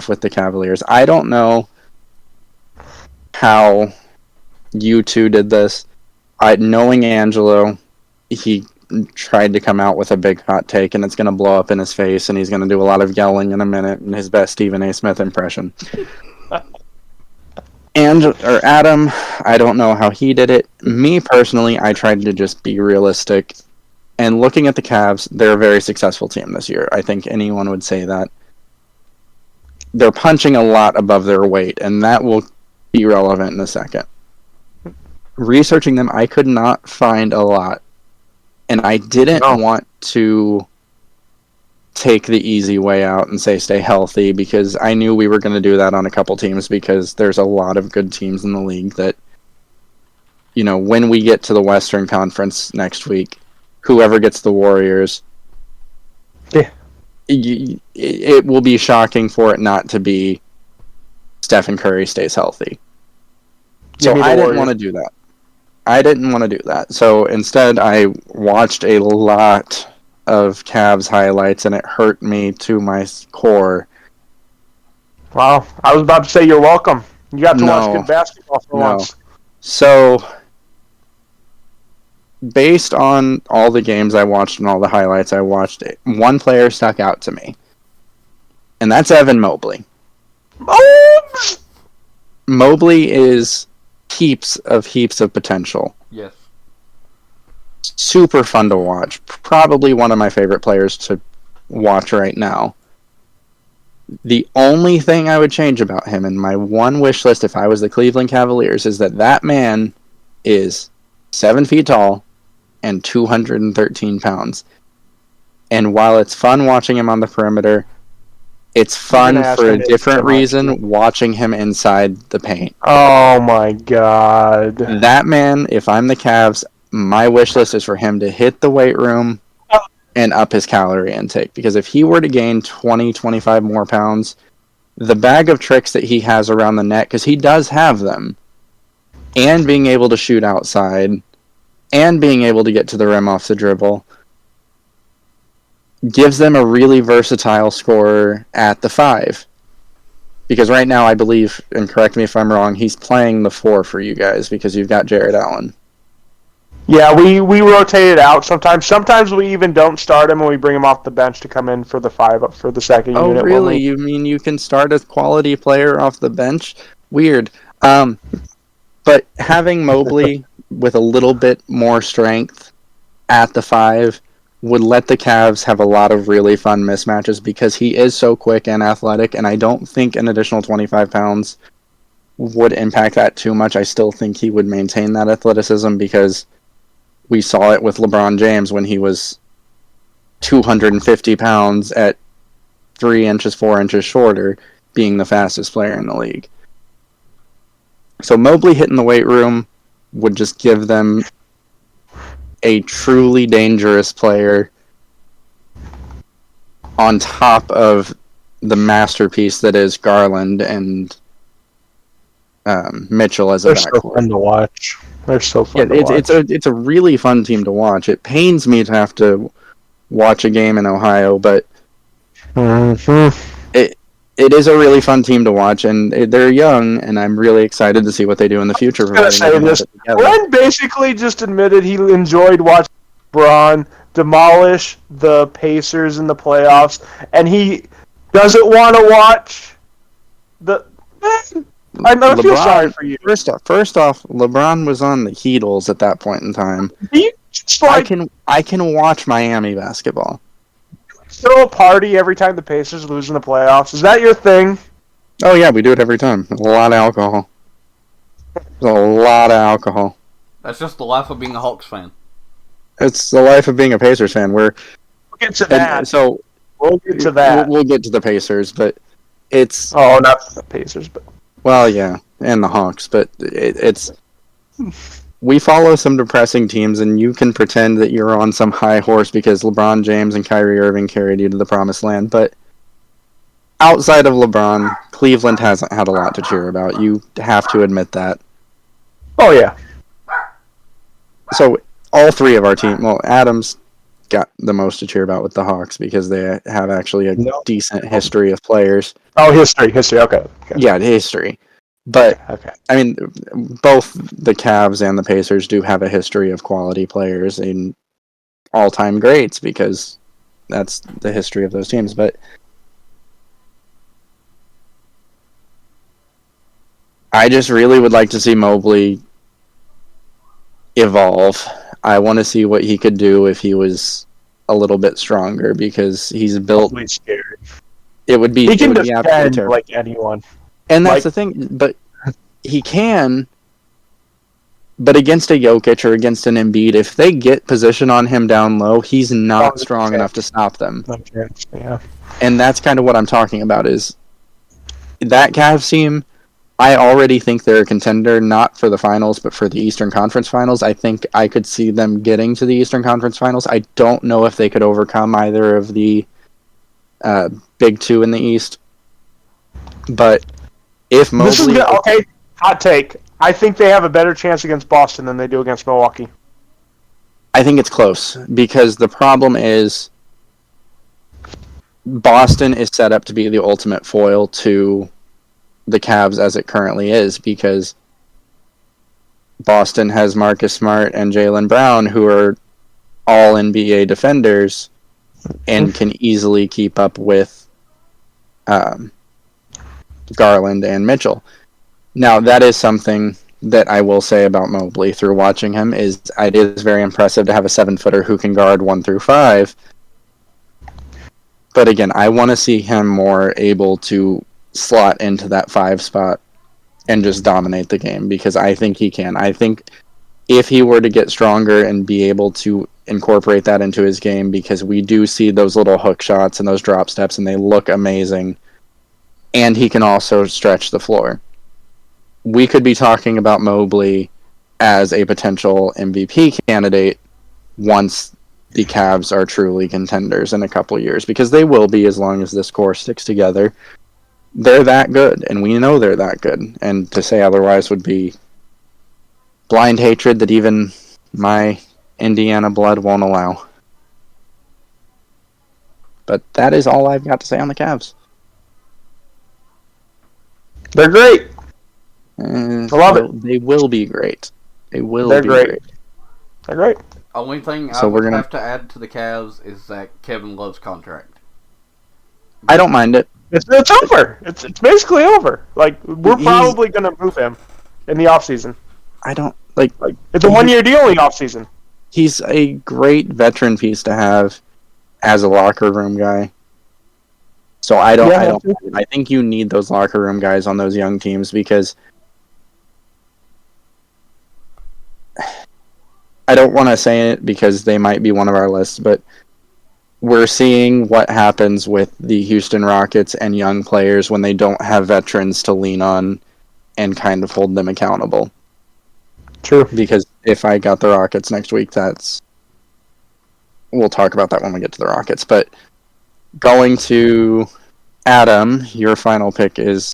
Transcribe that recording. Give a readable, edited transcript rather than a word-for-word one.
with the Cavaliers. I don't know how you two did this. Knowing Angelo, he tried to come out with a big hot take, and it's going to blow up in his face, and he's going to do a lot of yelling in a minute in his best Stephen A. Smith impression. Adam, I don't know how he did it. Me personally, I tried to just be realistic. And looking at the Cavs, they're a very successful team this year. I think anyone would say that. They're punching a lot above their weight, and that will be relevant in a second. Researching them, I could not find a lot. And I didn't want to take the easy way out and say stay healthy, because I knew we were going to do that on a couple teams, because there's a lot of good teams in the league that, you know, when we get to the Western Conference next week, whoever gets the Warriors, it will be shocking for it not to be Stephen Curry stays healthy. So I didn't want to do that. So instead, I watched a lot of Cavs highlights, and it hurt me to my core. Wow. I was about to say you're welcome. You got to watch good basketball for once. So, based on all the games I watched and all the highlights I watched, one player stuck out to me. And that's Evan Mobley. Mobley is heaps of potential. Yes. Super fun to watch. Probably one of my favorite players to watch right now. The only thing I would change about him, and my one wish list if I was the Cleveland Cavaliers, is that man is 7 feet tall and 213 pounds. And while it's fun watching him on the perimeter, it's fun for a different reason watching him inside the paint. Oh my God. That man, if I'm the Cavs, my wish list is for him to hit the weight room and up his calorie intake. Because if he were to gain 20, 25 more pounds, the bag of tricks that he has around the net, because he does have them, and being able to shoot outside, and being able to get to the rim off the dribble, gives them a really versatile scorer at the 5. Because right now, I believe, and correct me if I'm wrong, he's playing the 4 for you guys, because you've got Jarrett Allen. Yeah, we rotate it out sometimes. Sometimes we even don't start him and we bring him off the bench to come in for the 5 up for the second unit. Oh, really? You mean you can start a quality player off the bench? Weird. But having Mobley with a little bit more strength at the 5 would let the Cavs have a lot of really fun mismatches, because he is so quick and athletic, and I don't think an additional 25 pounds would impact that too much. I still think he would maintain that athleticism, because we saw it with LeBron James when he was 250 pounds at 3 inches, 4 inches shorter, being the fastest player in the league. So Mobley hitting the weight room would just give them a truly dangerous player on top of the masterpiece that is Garland and Mitchell as a backcourt. They're so fun to watch. They're so fun to watch. It's a really fun team to watch. It pains me to have to watch a game in Ohio, but it is a really fun team to watch, and they're young, and I'm really excited to see what they do in the future. Len basically just admitted he enjoyed watching LeBron demolish the Pacers in the playoffs, and he doesn't want to watch the... I feel sorry for you. First off, LeBron was on the Heatles at that point in time. I can watch Miami basketball. Throw a party every time the Pacers lose in the playoffs. Is that your thing? Oh yeah, we do it every time. A lot of alcohol. There's a lot of alcohol. That's just the life of being a Hawks fan. It's the life of being a Pacers fan. We'll get to that. So we'll get to that. We'll get to the Pacers, but it's... Oh, not the Pacers, but... Well, yeah, and the Hawks, but it's... We follow some depressing teams, and you can pretend that you're on some high horse because LeBron James and Kyrie Irving carried you to the promised land, but outside of LeBron, Cleveland hasn't had a lot to cheer about. You have to admit that. Oh, yeah. So, all 3 of our team, well, Adam's got the most to cheer about with the Hawks because they have actually a No. decent history of players. Oh, history. Okay. Yeah, history. But Okay. I mean, both the Cavs and the Pacers do have a history of quality players in all-time greats because that's the history of those teams. But I just really would like to see Mobley evolve. I want to see what he could do if he was a little bit stronger because he's built. Totally scary. It would be. He can it would be absolutely defend terrible. like anyone. And that's like- the thing. But he can. But against a Jokic or against an Embiid, if they get position on him down low, he's not 100%. strong enough to stop them. Yeah. And that's kind of what I'm talking about is that Cavs team, I already think they're a contender, not for the finals, but for the Eastern Conference Finals. I think I could see them getting to the Eastern Conference Finals. I don't know if they could overcome either of the big two in the East. But if Mobley... This is good. Okay, hot take. I think they have a better chance against Boston than they do against Milwaukee. I think it's close because the problem is Boston is set up to be the ultimate foil to the Cavs as it currently is because Boston has Marcus Smart and Jaylen Brown who are all NBA defenders and can easily keep up with Garland and Mitchell. Now, that is something that I will say about Mobley through watching him is it is very impressive to have a 7-footer who can guard 1 through 5. But again, I want to see him more able to slot into that 5 spot and just dominate the game because I think he can. I think if he were to get stronger and be able to incorporate that into his game because we do see those little hook shots and those drop steps and they look amazing. And he can also stretch the floor. We could be talking about Mobley as a potential MVP candidate once the Cavs are truly contenders in a couple of years, because they will be as long as this core sticks together. They're that good, and we know they're that good. And to say otherwise would be blind hatred that even my Indiana blood won't allow. But that is all I've got to say on the Cavs. They're great. I love it. They will be great. They're great. They're great. Only thing So I we're would gonna- have to add to the Cavs is that Kevin Love's contract. I don't mind it. It's over. It's basically over. Like we're He's- probably gonna move him in the offseason. I don't like. It's a 1-year deal in the offseason. He's a great veteran piece to have as a locker room guy. So I think you need those locker room guys on those young teams because I don't want to say it because they might be one of our lists, but we're seeing what happens with the Houston Rockets and young players when they don't have veterans to lean on and kind of hold them accountable. True. Because if I got the Rockets next week, we'll talk about that when we get to the Rockets. But going to Adam, your final pick is